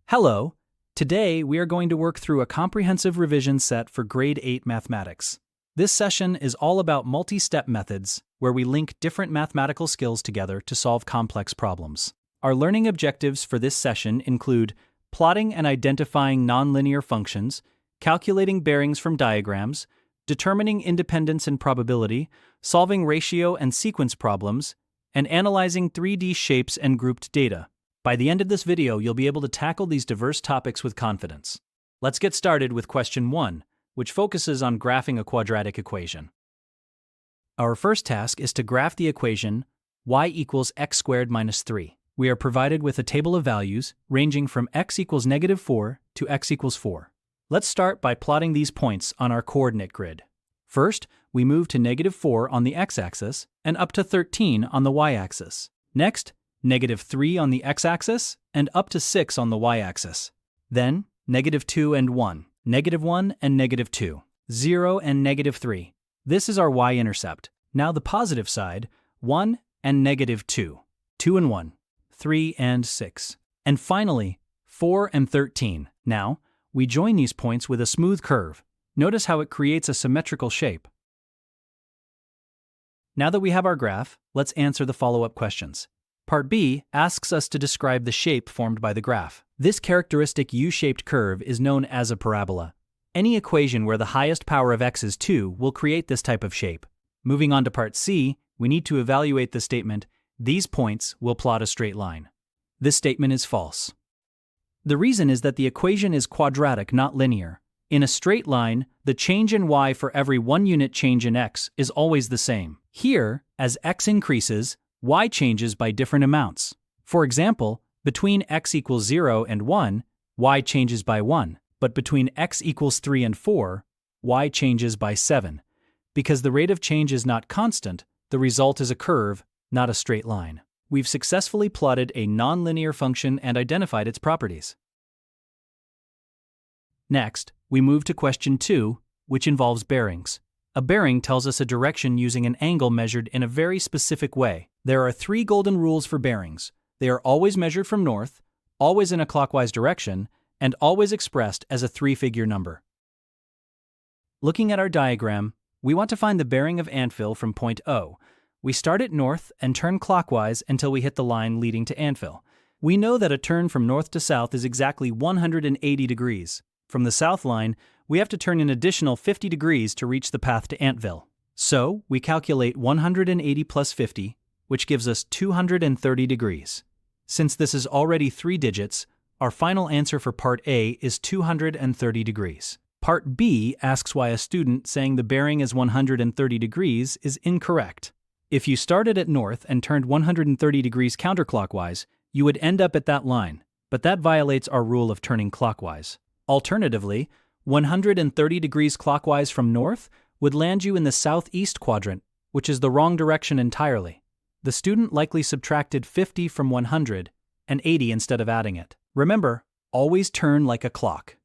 Hello! Today we are going to work through a comprehensive revision set for Grade 8 Mathematics. This session is all about multi-step methods, where we link different mathematical skills together to solve complex problems. Our learning objectives for this session include plotting and identifying nonlinear functions, calculating bearings from diagrams, determining independence and probability, solving ratio and sequence problems, and analyzing 3D shapes and grouped data. By the end of this video, you'll be able to tackle these diverse topics with confidence. Let's get started with question 1, which focuses on graphing a quadratic equation. Our first task is to graph the equation y equals x squared minus 3. We are provided with a table of values ranging from x equals negative 4 to x equals 4. Let's start by plotting these points on our coordinate grid. First, we move to negative 4 on the x-axis and up to 13 on the y-axis. Next, negative 3 on the x-axis and up to 6 on the y-axis. Then, negative 2 and 1, negative 1 and negative 2, 0 and negative 3. This is our y-intercept. Now the positive side, 1 and negative 2, 2 and 1, 3 and 6. And finally, 4 and 13. Now, we join these points with a smooth curve. Notice how it creates a symmetrical shape. Now that we have our graph, let's answer the follow-up questions. Part B asks us to describe the shape formed by the graph. This characteristic U-shaped curve is known as a parabola. Any equation where the highest power of x is 2 will create this type of shape. Moving on to Part C, we need to evaluate the statement, these points will plot a straight line. This statement is false. The reason is that the equation is quadratic, not linear. In a straight line, the change in y for every 1 unit change in x is always the same. Here, as x increases, y changes by different amounts. For example, between x equals 0 and 1, y changes by 1, but between x equals 3 and 4, y changes by 7. Because the rate of change is not constant, the result is a curve, not a straight line. We've successfully plotted a nonlinear function and identified its properties. Next, we move to question 2, which involves bearings. A bearing tells us a direction using an angle measured in a very specific way. There are 3 golden rules for bearings. They are always measured from north, always in a clockwise direction, and always expressed as a 3-figure number. Looking at our diagram, we want to find the bearing of Antvil from point O. We start at north and turn clockwise until we hit the line leading to Antvil. We know that a turn from north to south is exactly 180 degrees. From the south line, we have to turn an additional 50 degrees to reach the path to Antvil. So, we calculate 180 plus 50, which gives us 230 degrees. Since this is already 3 digits, our final answer for Part A is 230 degrees. Part B asks why a student saying the bearing is 130 degrees is incorrect. If you started at north and turned 130 degrees counterclockwise, you would end up at that line, but that violates our rule of turning clockwise. Alternatively, 130 degrees clockwise from north would land you in the southeast quadrant, which is the wrong direction entirely. The student likely subtracted 50 from 100 and 80 instead of adding it. Remember, always turn like a clock.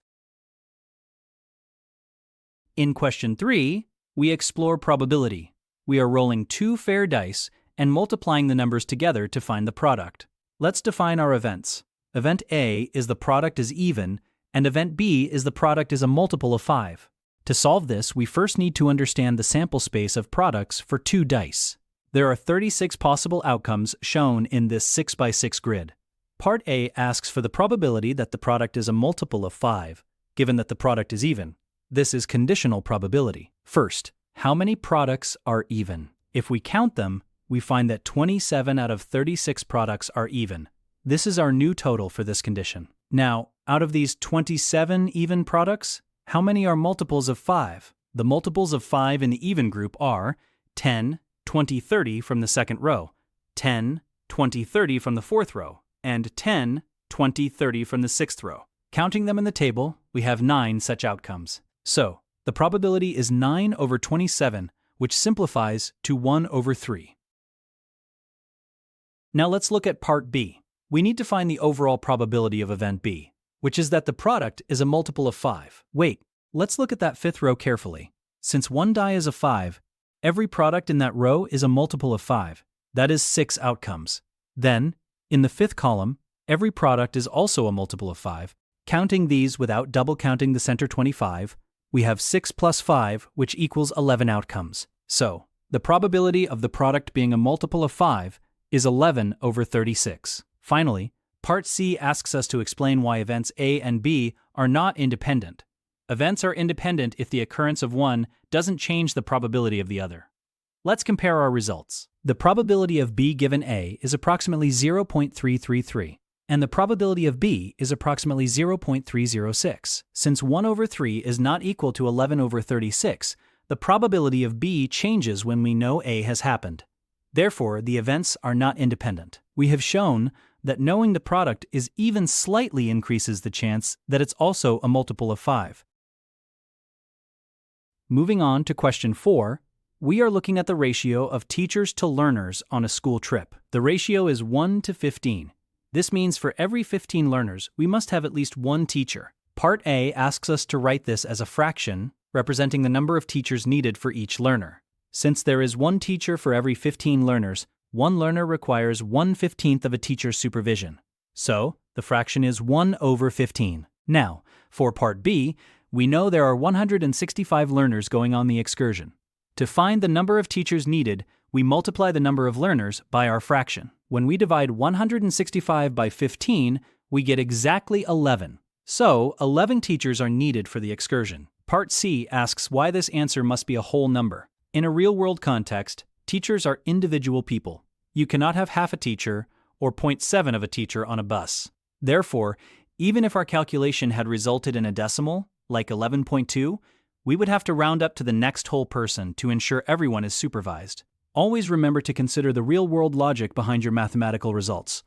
In question 3, we explore probability. We are rolling 2 fair dice and multiplying the numbers together to find the product. Let's define our events. Event A is the product is even, and event B is the product is a multiple of 5. To solve this, we first need to understand the sample space of products for 2 dice. There are 36 possible outcomes shown in this 6x6 grid. Part A asks for the probability that the product is a multiple of 5, given that the product is even. This is conditional probability. First, how many products are even? If we count them, we find that 27 out of 36 products are even. This is our new total for this condition. Now, out of these 27 even products, how many are multiples of 5? The multiples of 5 in the even group are 10, 20, 30 from the second row, 10, 20, 30 from the fourth row, and 10, 20, 30 from the sixth row. Counting them in the table, we have 9 such outcomes. So, the probability is 9 over 27, which simplifies to 1 over 3. Now let's look at Part B. We need to find the overall probability of event B, which is that the product is a multiple of 5. Wait, let's look at that 5th row carefully. Since one die is a 5, every product in that row is a multiple of 5. That is 6 outcomes. Then, in the 5th column, Every product is also a multiple of 5. Counting these without double counting the center 25, we have 6 plus 5, which equals 11 outcomes. So, the probability of the product being a multiple of 5 is 11 over 36. Finally, Part C asks us to explain why events A and B are not independent. Events are independent if the occurrence of one doesn't change the probability of the other. Let's compare our results. The probability of B given A is approximately 0.333, and the probability of B is approximately 0.306. Since 1 over 3 is not equal to 11 over 36, the probability of B changes when we know A has happened. Therefore, the events are not independent. We have shown that knowing the product is even slightly increases the chance that it's also a multiple of 5. Moving on to question 4, we are looking at the ratio of teachers to learners on a school trip. The ratio is 1 to 15. This means for every 15 learners, we must have at least one teacher. Part A asks us to write this as a fraction, representing the number of teachers needed for each learner. Since there is one teacher for every 15 learners, one learner requires 1/15 of a teacher's supervision. So, the fraction is 1 over 15. Now, for Part B, we know there are 165 learners going on the excursion. To find the number of teachers needed, we multiply the number of learners by our fraction. When we divide 165 by 15, we get exactly 11. So, 11 teachers are needed for the excursion. Part C asks why this answer must be a whole number. In a real-world context, teachers are individual people. You cannot have half a teacher or 0.7 of a teacher on a bus. Therefore, even if our calculation had resulted in a decimal, like 11.2, we would have to round up to the next whole person to ensure everyone is supervised. Always remember to consider the real-world logic behind your mathematical results.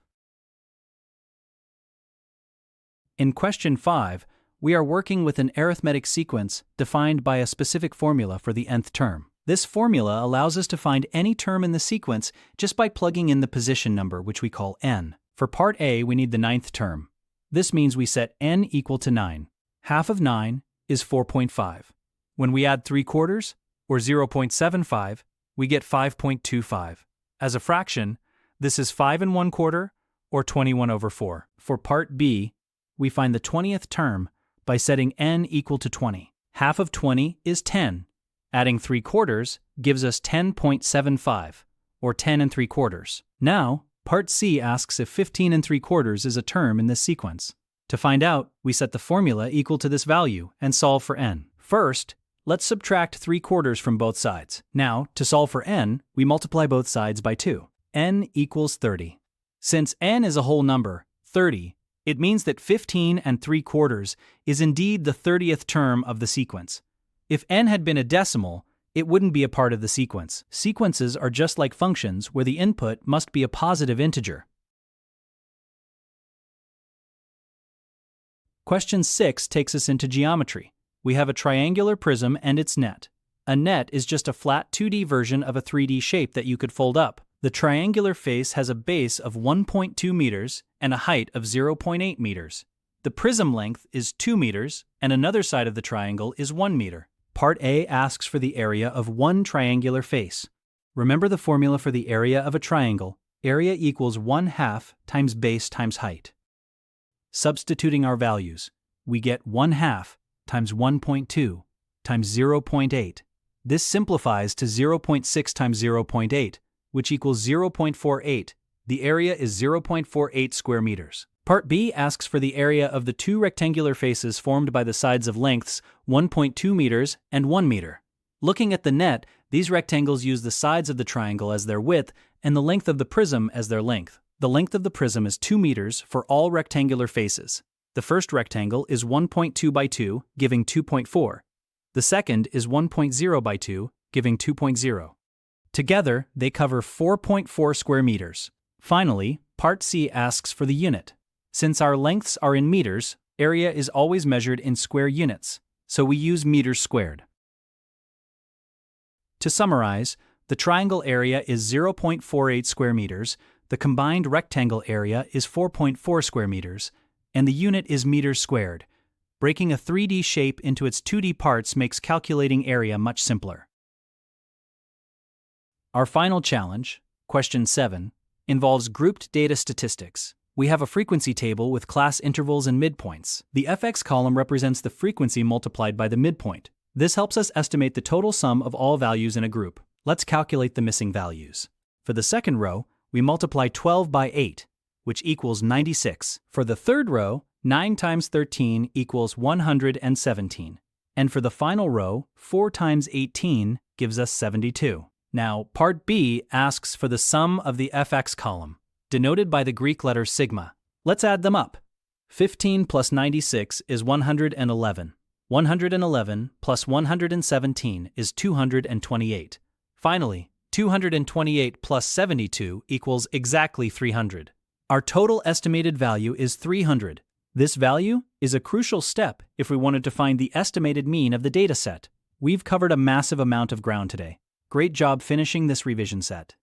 In question 5, we are working with an arithmetic sequence defined by a specific formula for the nth term. This formula allows us to find any term in the sequence just by plugging in the position number, which we call n. For Part A, we need the 9th term. This means we set n equal to 9. Half of 9 is 4.5. When we add 3/4, or 0.75, we get 5.25. As a fraction, this is 5 1/4, or 21 over 4. For Part B, we find the 20th term by setting n equal to 20. Half of 20 is 10. Adding 3/4 gives us 10.75, or 10 3/4. Now, Part C asks if 15 3/4 is a term in this sequence. To find out, we set the formula equal to this value and solve for n. First, let's subtract 3/4 from both sides. Now, to solve for n, we multiply both sides by 2. N equals 30. Since n is a whole number, 30, it means that 15 3/4 is indeed the 30th term of the sequence. If n had been a decimal, it wouldn't be a part of the sequence. Sequences are just like functions where the input must be a positive integer. Question 6 takes us into geometry. We have a triangular prism and its net. A net is just a flat 2D version of a 3D shape that you could fold up. The triangular face has a base of 1.2 meters and a height of 0.8 meters. The prism length is 2 meters and another side of the triangle is 1 meter. Part A asks for the area of one triangular face. Remember the formula for the area of a triangle. Area equals 1/2 times base times height. Substituting our values, we get 1/2 times 1.2 times 0.8. This simplifies to 0.6 times 0.8, which equals 0.48. The area is 0.48 square meters. Part B asks for the area of the two rectangular faces formed by the sides of lengths 1.2 meters and 1 meter. Looking at the net, these rectangles use the sides of the triangle as their width and the length of the prism as their length. The length of the prism is 2 meters for all rectangular faces. The first rectangle is 1.2 by 2, giving 2.4. The second is 1.0 by 2, giving 2.0. Together, they cover 4.4 square meters. Finally, Part C asks for the unit. Since our lengths are in meters, area is always measured in square units, so we use meters squared. To summarize, the triangle area is 0.48 square meters, the combined rectangle area is 4.4 square meters, and the unit is meters squared. Breaking a 3D shape into its 2D parts makes calculating area much simpler. Our final challenge, question 7, involves grouped data statistics. We have a frequency table with class intervals and midpoints. The fx column represents the frequency multiplied by the midpoint. This helps us estimate the total sum of all values in a group. Let's calculate the missing values. For the second row, we multiply 12 by 8, which equals 96. For the third row, 9 times 13 equals 117. And for the final row, 4 times 18 gives us 72. Now, part B asks for the sum of the fx column, denoted by the Greek letter sigma. Let's add them up. 15 plus 96 is 111. 111 plus 117 is 228. Finally, 228 plus 72 equals exactly 300. Our total estimated value is 300. This value is a crucial step if we wanted to find the estimated mean of the dataset. We've covered a massive amount of ground today. Great job finishing this revision set.